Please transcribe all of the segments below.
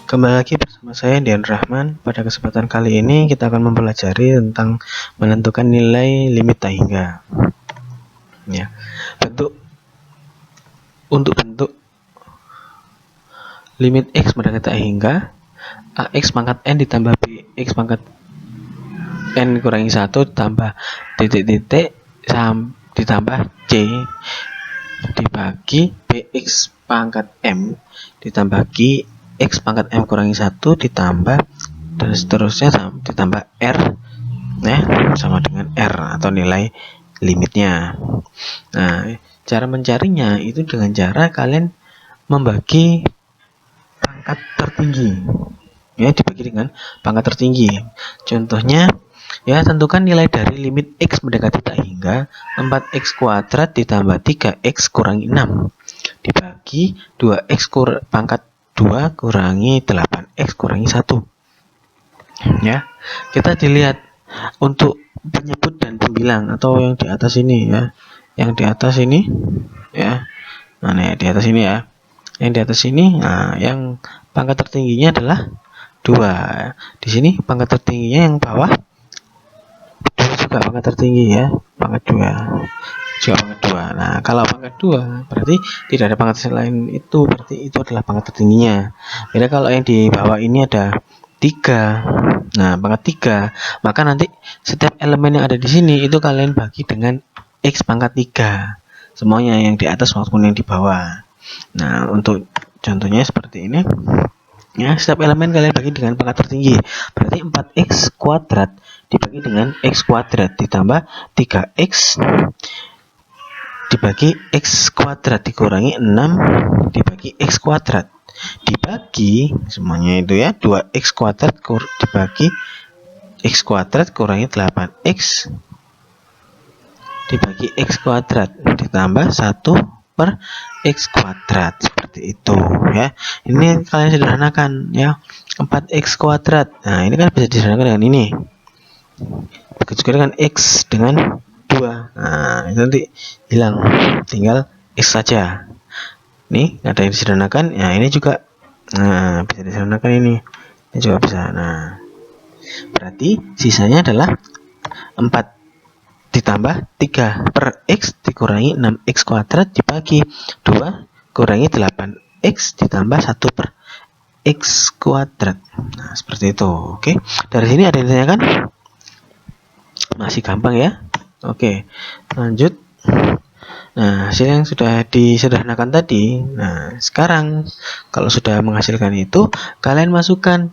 Kembali lagi bersama saya Dian Rahman. Pada kesempatan kali ini kita akan mempelajari tentang menentukan nilai limit tak hingga. Ya, untuk bentuk limit x mendekati tak hingga, ax pangkat n ditambah bx pangkat n kurangi 1 ditambah titik-titik ditambah c dibagi bx pangkat m ditambah q x pangkat m kurangi 1 ditambah dan seterusnya ditambah r ya, sama dengan r atau nilai limitnya. Nah, cara mencarinya itu dengan cara kalian membagi pangkat tertinggi ya, dibagi dengan pangkat tertinggi. Contohnya ya, tentukan nilai dari limit x mendekati tak hingga 4x kuadrat ditambah 3x kurangi 6 dibagi 2x pangkat 2 kurangi 8x kurangi 1. Ya, kita dilihat untuk penyebut dan pembilang atau yang di atas ini ya. Yang di atas ini ya. Nah, di atas ini ya. Yang di atas ini, nah, yang pangkat tertingginya adalah 2. Di sini pangkat tertingginya yang bawah 2 juga pangkat tertinggi ya, pangkat 2. Juga pangkat 2. Nah, kalau pangkat 2 berarti tidak ada pangkat selain itu, berarti itu adalah pangkat tertingginya. Beda kalau yang di bawah ini ada 3. Nah, pangkat 3, maka nanti setiap elemen yang ada di sini itu kalian bagi dengan x pangkat 3. Semuanya yang di atas maupun yang di bawah. Nah, untuk contohnya seperti ini. Ya, setiap elemen kalian bagi dengan pangkat tertinggi. Berarti 4x kuadrat dibagi dengan x kuadrat ditambah 3x dibagi x kuadrat dikurangi 6 dibagi x kuadrat dibagi semuanya itu ya 2x kuadrat dibagi x kuadrat kurangi 8x dibagi x kuadrat ditambah 1 per x kuadrat, seperti itu ya. Ini kalian sederhanakan ya, 4x kuadrat. Nah, ini kan bisa disederhanakan dengan ini. Begitu juga dengan x dengan 2. Nah, itu nanti hilang, tinggal x saja. Nih, ada yang disederhanakan. Ya, ini juga bisa disederhanakan ini. Ini juga bisa. Nah, berarti sisanya adalah 4 ditambah 3 per x dikurangi 6x kuadrat dibagi 2 kurangi 8x ditambah 1 per x kuadrat. Nah, seperti itu. Oke. Dari sini ada yang ditanyakan? Masih gampang ya. Oke, lanjut. Nah, hasil yang sudah disederhanakan tadi. Nah, sekarang kalau sudah menghasilkan itu, kalian masukkan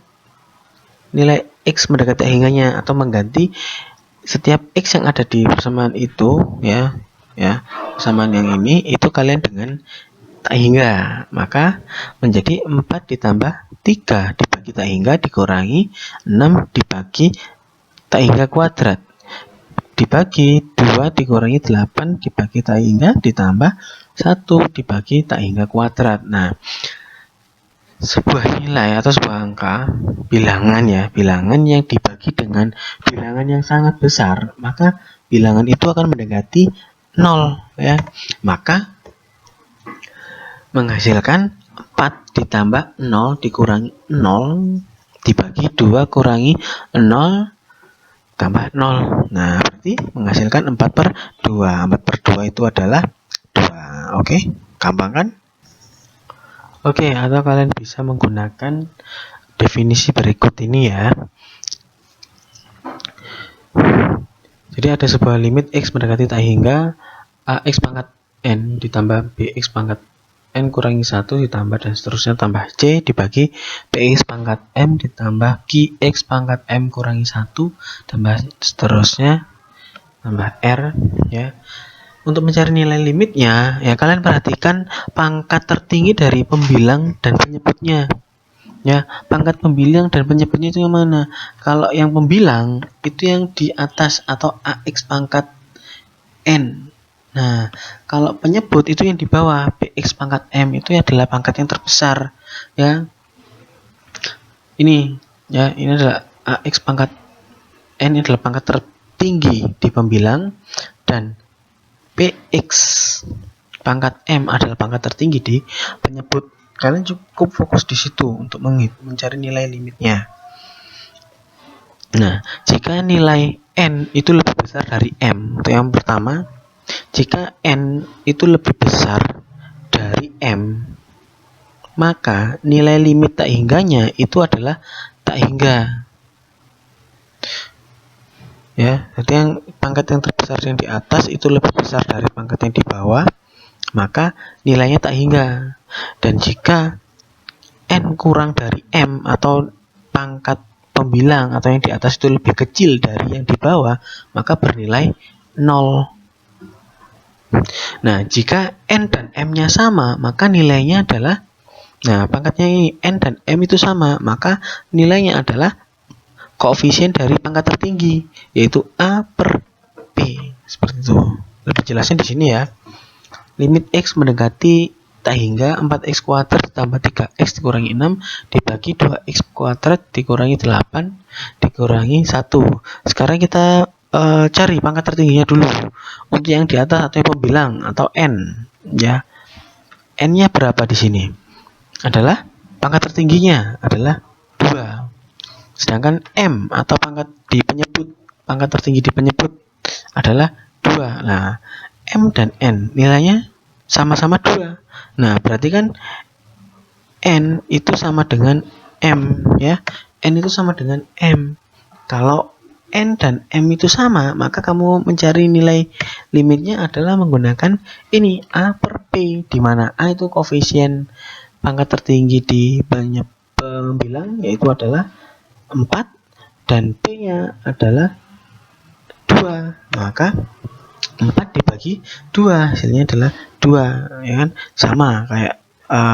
nilai x mendekati hingganya atau mengganti setiap x yang ada di persamaan itu ya, persamaan yang ini itu kalian dengan tak hingga, maka menjadi 4 ditambah 3 dibagi tak hingga dikurangi 6 dibagi tak hingga kuadrat dibagi 2 dikurangi 8 dibagi tak hingga ditambah 1 dibagi tak hingga kuadrat. Nah, sebuah nilai atau sebuah angka bilangan ya, bilangan yang dibagi dengan bilangan yang sangat besar, maka bilangan itu akan mendekati 0 ya. Maka menghasilkan 4 ditambah 0 dikurangi 0 dibagi 2 kurangi 0 tambah 0. Nah, berarti menghasilkan 4 per 2. 4 per 2 itu adalah 2. Oke, gampang kan? Oke, atau kalian bisa menggunakan definisi berikut ini ya. Jadi ada sebuah limit x mendekati tak hingga ax pangkat n ditambah bx pangkat n kurangi 1 ditambah dan seterusnya tambah c dibagi bx pangkat m ditambah qx pangkat m kurangi 1 tambah seterusnya tambah r ya. Untuk mencari nilai limitnya ya, kalian perhatikan pangkat tertinggi dari pembilang dan penyebutnya ya. Pangkat pembilang dan penyebutnya itu yang mana? Kalau yang pembilang itu yang di atas atau ax pangkat n. Nah, kalau penyebut itu yang di bawah, bx pangkat m itu adalah pangkat yang terbesar ya. Ini ya, ini adalah ax pangkat n, ini adalah pangkat tertinggi di pembilang, dan px pangkat m adalah pangkat tertinggi di penyebut. Kalian cukup fokus di situ untuk mencari nilai limitnya. Nah, jika nilai n itu lebih besar dari m, untuk yang pertama, jika n itu lebih besar dari m, maka nilai limit tak hingganya itu adalah tak hingga. Ya, jadi yang pangkat yang terbesar yang di atas itu lebih besar dari pangkat yang di bawah, maka nilainya tak hingga. Dan jika n kurang dari m atau pangkat pembilang atau yang di atas itu lebih kecil dari yang di bawah, maka bernilai 0. Nah, jika n dan m-nya sama, maka nilainya adalah, nah pangkatnya ini n dan m itu sama, maka nilainya adalah koefisien dari pangkat tertinggi, yaitu A per P. Seperti itu. Lebih jelasnya di sini ya. Limit X mendekati tak hingga 4X kuadrat ditambah 3X dikurangi 6 dibagi 2X kuadrat dikurangi 8 dikurangi 1. Sekarang kita cari pangkat tertingginya dulu. Untuk yang di atas atau yang pembilang atau N, ya. N-nya berapa di sini? Adalah pangkat tertingginya adalah 2. Sedangkan M atau pangkat tertinggi di penyebut adalah 2. Nah, M dan N nilainya sama-sama 2. Nah, berarti kan N itu sama dengan M, ya. N itu sama dengan M. Kalau N dan M itu sama, maka kamu mencari nilai limitnya adalah menggunakan ini A per P, di mana A itu koefisien pangkat tertinggi di banyak pembilang, yaitu adalah 4 dan P-nya adalah 2, maka 4 dibagi 2 hasilnya adalah 2, ya kan? Sama kayak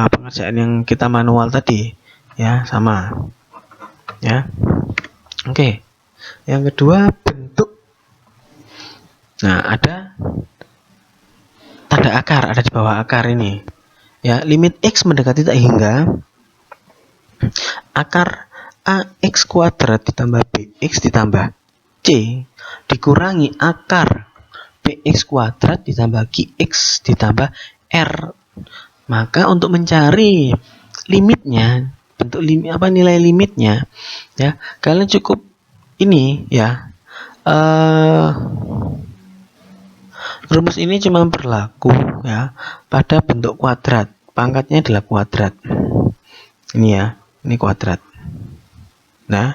pengerjaan yang kita manual tadi, ya, sama, ya. Oke. Yang kedua, bentuk. Nah, ada tanda akar, ada di bawah akar ini, ya. Limit X mendekati tak hingga akar AX kuadrat ditambah BX ditambah C dikurangi akar BX kuadrat ditambah QX ditambah R. Maka untuk mencari limitnya, bentuk nilai limitnya, ya, kalian cukup ini, ya. Rumus ini cuma berlaku, ya, pada bentuk kuadrat. Pangkatnya adalah kuadrat. Ini, ya, ini kuadrat. Nah,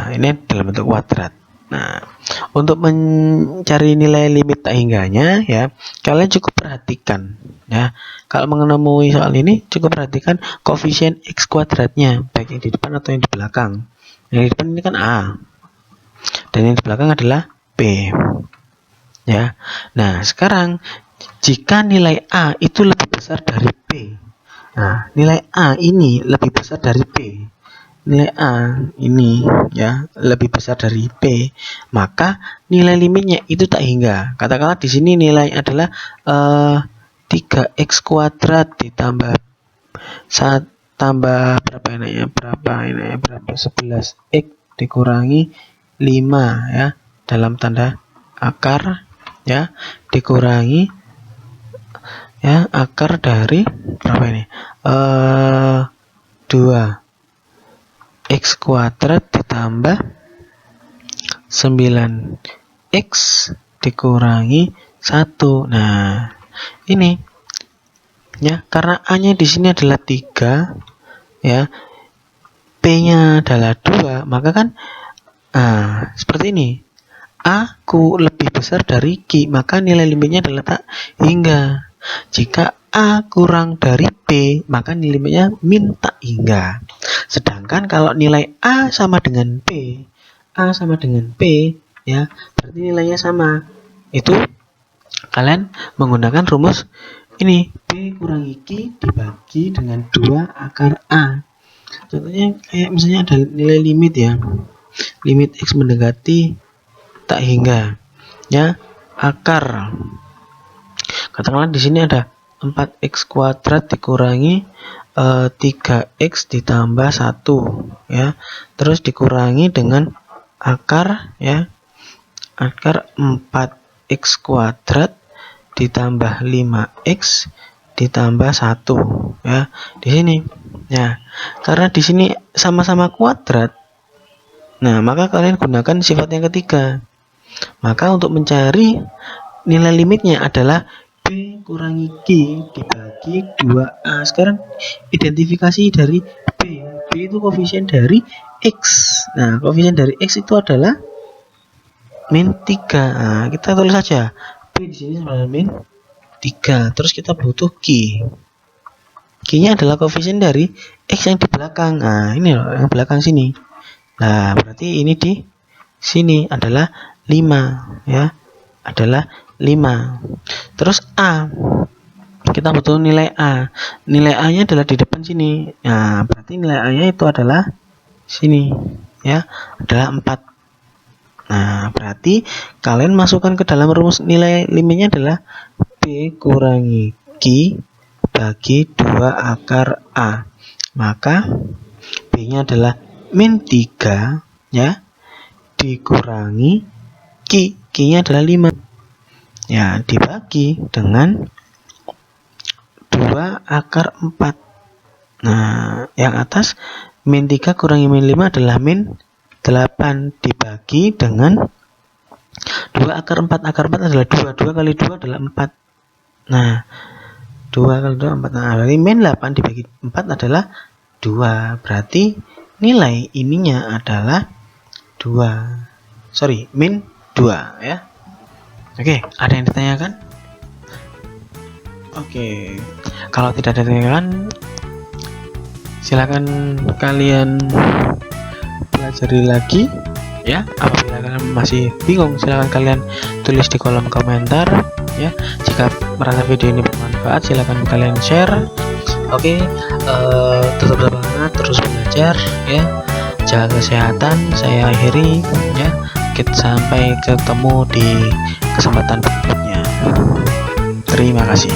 ini dalam bentuk kuadrat. Nah, untuk mencari nilai limit tak hingganya, ya, kalian cukup perhatikan, ya. Kalau menemui soal ini, cukup perhatikan koefisien X kuadratnya, baik yang di depan atau yang di belakang. Yang di depan ini kan A, dan yang di belakang adalah B, ya. Nah, sekarang jika nilai A itu lebih besar dari B, nah, nilai A ini lebih besar dari B, nilai A ini, ya, lebih besar dari B, maka nilai limitnya itu tak hingga. Katakanlah di sini nilai adalah 3x kuadrat ditambah berapa ini ya, berapa 11x dikurangi 5, ya, dalam tanda akar, ya, dikurangi, ya, akar dari berapa ini, 2 X kuadrat ditambah 9X dikurangi 1. Nah, ini, ya, karena A-nya di sini adalah 3, ya, P-nya adalah 2, maka kan seperti ini. A lebih besar dari Q, maka nilai limitnya adalah tak hingga. Jika A kurang dari B, maka nilai limitnya min tak hingga. Sedangkan kalau nilai A sama dengan P, ya, berarti nilainya sama. Itu kalian menggunakan rumus ini, B kurangi Q dibagi dengan 2 akar A. Contohnya kayak misalnya ada nilai limit, ya, limit X mendekati tak hingga, ya, akar, katakanlah di sini ada 4x kuadrat dikurangi 3x ditambah 1, ya, terus dikurangi dengan akar, ya, akar 4x kuadrat ditambah 5x ditambah 1 ya di sini. Ya, karena di sini sama-sama kuadrat. Nah, maka kalian gunakan sifat yang ketiga. Maka untuk mencari nilai limitnya adalah B kurangi G dibagi 2A. Sekarang identifikasi dari B. B itu koefisien dari X. Nah, koefisien dari X itu adalah min 3. Nah, kita tulis saja B di sini sama min 3. Terus kita butuh Q. Q-nya adalah koefisien dari X yang di belakang. Nah, ini loh yang belakang sini. Nah, berarti ini di sini adalah 5 ya. Adalah 5. Terus A. Kita butuh nilai A. Nilai A-nya adalah di depan sini. Nah, berarti nilai A-nya itu adalah sini ya, adalah 4. Nah, berarti kalian masukkan ke dalam rumus nilai limitnya adalah B kurangi Q bagi 2 akar A. Maka B-nya adalah min 3 ya, dikurangi Q. Q-nya adalah 5. Ya, dibagi dengan 2 akar 4. Nah, yang atas min 3 kurangi min 5 adalah min 8 dibagi dengan 2 akar 4. Akar 4 adalah 2. 2 kali 2 adalah 4. Nah, 2 kali 2 4. Nah, berarti min 8 dibagi 4 adalah 2. Berarti nilai ininya adalah 2. Sorry, min 2 ya. Oke, ada yang ditanyakan? Oke. Kalau tidak ada ditanyakan, silakan kalian pelajari lagi ya. Apabila kalian masih bingung, silakan kalian tulis di kolom komentar ya. Jika merasa video ini bermanfaat, silakan kalian share. Oke, tetap semangat, terus belajar ya. Jaga kesehatan. Saya akhiri ya. Kita sampai ketemu di kesempatan berikutnya. Terima kasih.